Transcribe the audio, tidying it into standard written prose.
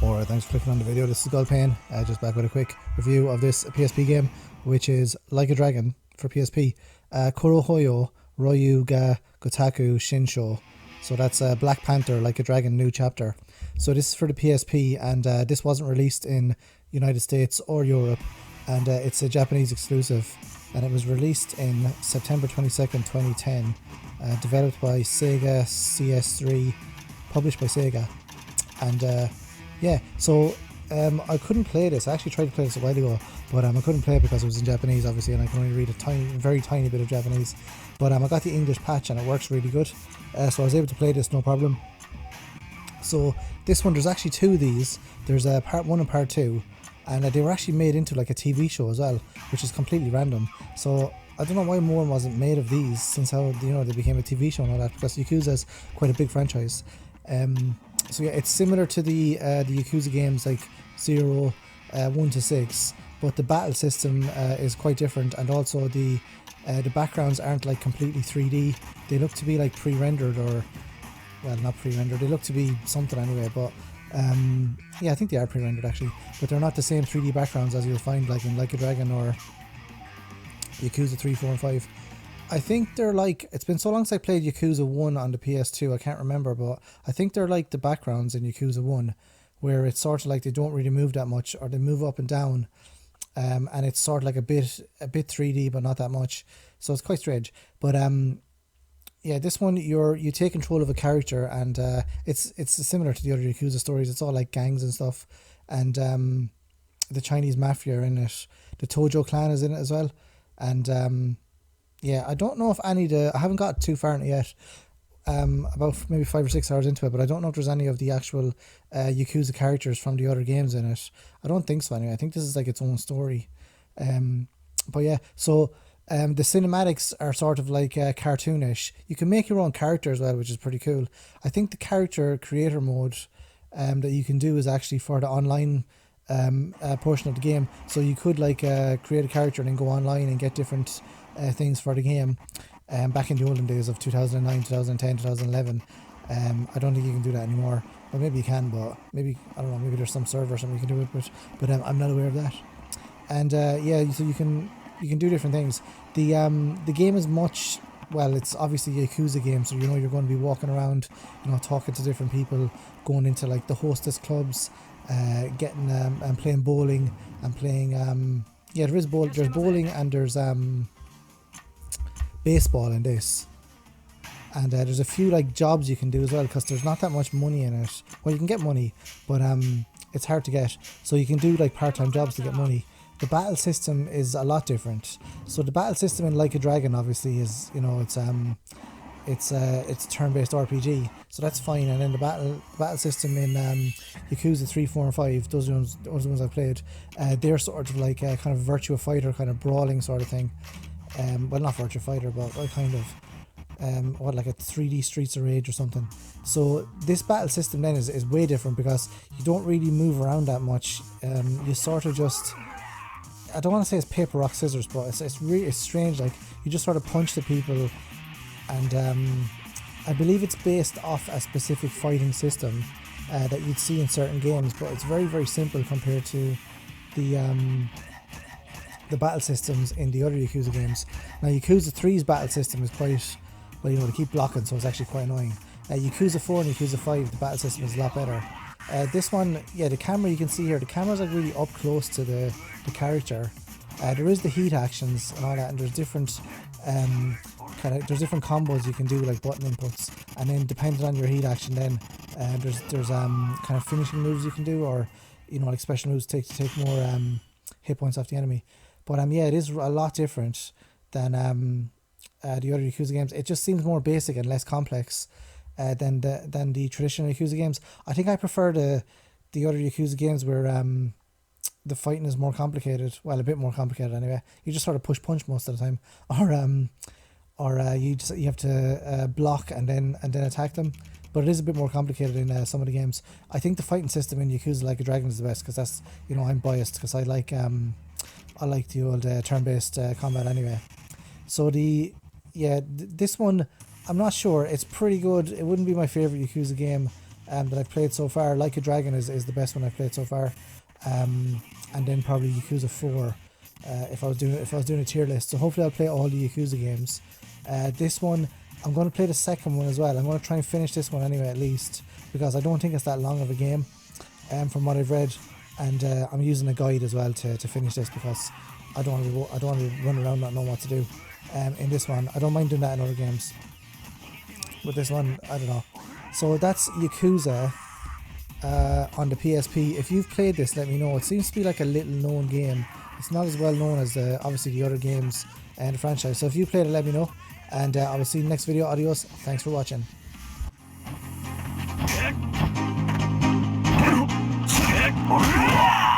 Alright, thanks for clicking on the video. This is Goldpain, just back with a quick review of this PSP game, which is Like a Dragon for PSP. Kurohyō Ryu ga Gotoku Shinshō. So that's Black Panther, Like a Dragon, new chapter. So this is for the PSP, and this wasn't released in United States or Europe, and it's a Japanese exclusive, and it was released in September 22nd, 2010, developed by Sega CS3, published by Sega, and yeah, so I couldn't play this. I actually tried to play this a while ago, but I couldn't play it because it was in Japanese, obviously, and I can only read a very tiny bit of Japanese. But I got the English patch and it works really good, so I was able to play this no problem. So this one, there's actually two of these. There's a part 1 and part 2, and they were actually made into like a TV show as well, which is completely random. So I don't know why more wasn't made of these, since how, you know, they became a TV show and all that, because Yakuza is quite a big franchise. So yeah, it's similar to the Yakuza games like 0, 1 to 6, but the battle system is quite different, and also the backgrounds aren't like completely 3D. They look to be like pre-rendered, or well, not pre-rendered. They look to be something anyway, but yeah, I think they are pre-rendered actually, but they're not the same 3D backgrounds as you'll find like in Like a Dragon or Yakuza 3, 4, and 5. I think they're like, it's been so long since I played Yakuza 1 on the PS2, I can't remember, but I think they're like the backgrounds in Yakuza 1, where it's sort of like they don't really move that much, or they move up and down, and it's sort of like a bit 3D, but not that much, so it's quite strange. But yeah, this one, you take control of a character, and it's similar to the other Yakuza stories. It's all like gangs and stuff, and the Chinese mafia are in it. The Tojo clan is in it as well, and yeah, I don't know if I haven't got too far in it yet, about maybe 5 or 6 hours into it, but I don't know if there's any of the actual Yakuza characters from the other games in it. I don't think so anyway. I think this is like its own story. But yeah, so the cinematics are sort of like cartoonish. You can make your own character as well, which is pretty cool. I think the character creator mode that you can do is actually for the online portion of the game. So you could like create a character and then go online and get different things for the game. Back in the olden days of 2009, 2010, 2011. I don't think you can do that anymore. Or maybe you can, but maybe, I don't know, maybe there's some server or something you can do it with, but I'm not aware of that. And yeah, so you can do different things. The game is much, well, it's obviously a Yakuza game, so you know you're going to be walking around, you know, talking to different people, going into like the hostess clubs, getting and playing bowling, and playing yeah, there's bowling, and there's baseball in this, and there's a few like jobs you can do as well, because there's not that much money in it. Well, you can get money, but it's hard to get, so you can do like part-time jobs to get money. The battle system is a lot different. So the battle system in Like a Dragon obviously is, you know, it's turn-based RPG, so that's fine. And then the battle system in Yakuza 3, 4, and 5, those are the ones I played, they're sort of like a kind of Virtua Fighter kind of brawling sort of thing. Well, not Virtua Fighter, but kind of what, like a 3D Streets of Rage or something. So this battle system then is way different, because you don't really move around that much. You sort of just, I don't want to say it's paper, rock, scissors, but it's strange. Like, you just sort of punch the people, and I believe it's based off a specific fighting system that you'd see in certain games, but it's very, very simple compared to the battle systems in the other Yakuza games. Now, Yakuza 3's battle system is quite, well, you know, they keep blocking, so it's actually quite annoying. Yakuza 4 and Yakuza 5, the battle system is a lot better. This one, yeah, the camera, you can see here, the camera's like really up close to the character. There is the heat actions and all that, and there's different there's different combos you can do, like button inputs, and then depending on your heat action, then there's kind of finishing moves you can do, or, you know, like special moves to take more hit points off the enemy. But yeah, it is a lot different than the other Yakuza games. It just seems more basic and less complex than the traditional Yakuza games. I think I prefer the other Yakuza games where the fighting is more complicated. Well, a bit more complicated anyway. You just sort of push punch most of the time, or you have to block and then attack them. But it is a bit more complicated in some of the games. I think the fighting system in Yakuza Like a Dragon is the best, because that's, you know, I'm biased because I like the old turn-based combat anyway. So this one, I'm not sure. It's pretty good. It wouldn't be my favorite Yakuza game that I've played so far. Like a Dragon is the best one I've played so far, and then probably Yakuza 4 if I was doing a tier list. So hopefully I'll play all the Yakuza games. This one I'm going to play the second one as well. I'm going to try and finish this one anyway, at least, because I don't think it's that long of a game from what I've read, and I'm using a guide as well to finish this, because I don't want to run around not knowing what to do. In this one, I don't mind doing that in other games, but this one, I don't know. So that's Yakuza on the PSP. If you've played this, let me know. It seems to be like a little known game. It's not as well known as obviously the other games in the franchise. So if you played it, let me know, and I will see you in the next video. Adios. Thanks for watching. Oh,